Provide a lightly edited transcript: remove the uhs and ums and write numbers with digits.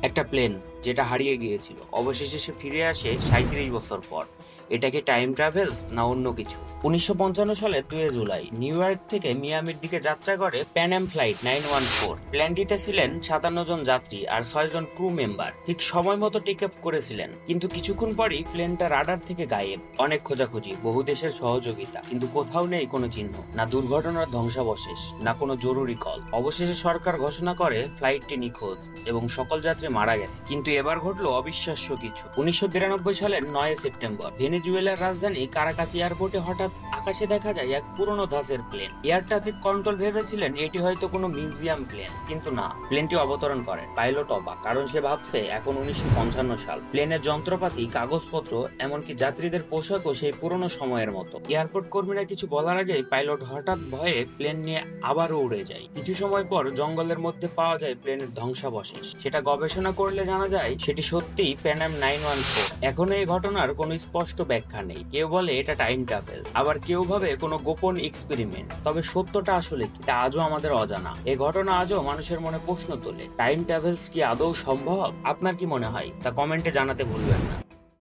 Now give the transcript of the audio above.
একটা প্লেন যেটা হারিয়ে গিয়েছিল অবশেষে সে ফিরে আসে 37 বছর পর। এটা কি টাইম ট্রাভেলস না অন্য কিছু? 1955 সালের 2 জুলাই নিউ ইয়র্ক থেকে মিয়ামির দিকে যাত্রা করে প্যান অ্যাম ফ্লাইট 914। প্লেনটিতে ছিলেন 57 জন যাত্রী আর 6 জন ক্রু মেম্বার। ঠিক সময় মতো টেক অফ করেছিলেন, কিন্তু কিছুক্ষণ পরই প্লেনটা রাডার থেকে গায়েব। অনেক খোঁজাখুঁজি, বহু দেশের সহযোগিতা, কিন্তু কোথাও নেই কোনো চিহ্ন, না দুর্ঘটনার ধ্বংসাবশেষ, না কোনো জরুরি কল। অবশেষে সরকার ঘোষণা করে ফ্লাইটটি নিখোঁজ এবং সকল যাত্রী মারা গেছে। কিন্তু এবার ঘটলো অবিশ্বাস্য কিছু। 1992 সালের 9 সেপ্টেম্বর ভেনেজুয়েলার রাজধানী কারাকাস এয়ারপোর্টে হঠাৎ আকাশে দেখা যায় এক পুরনো ধাঁচের প্লেন। এয়ার ট্রাফিক কন্ট্রোল ভেবেছিলেন এটি হয়তো কোনো মিউজিয়াম প্লেন, কিন্তু না, প্লেনটি অবতরণ করে। পাইলট অবাক, কারণ সে ভাবছে এখন 1955 সাল। প্লেনের যন্ত্রপাতি, কাগজপত্র, এমনকি যাত্রীদের পোশাকও সেই পুরনো সময়ের মতো। এয়ারপোর্ট কর্মীরা কিছু বলার আগেই পাইলট হঠাৎ ভয়ে প্লেন নিয়ে আবারও উড়ে যায়। কিছু সময় পর জঙ্গলের মধ্যে পাওয়া যায় প্লেনের ধ্বংসাবশেষ। সেটা গবেষণা করলে জানা যায় সেটি সত্যিই প্যান অ্যাম 914। এখনো এই ঘটনার কোনো স্পষ্ট ব্যাখ্যা নেই। কেউ বলে এটা টাইম ট্রাভেল, আবার কেউ ভাবে কোনো গোপন এক্সপেরিমেন্ট। তবে সত্যটা আসলে কি, তা আজও আমাদের অজানা। এই ঘটনা আজও মানুষের মনে প্রশ্ন তোলে। টাইম ট্রাভেলস কি আদৌ সম্ভব? আপনার কি মনে হয় তা কমেন্টে জানাতে ভুলবেন না।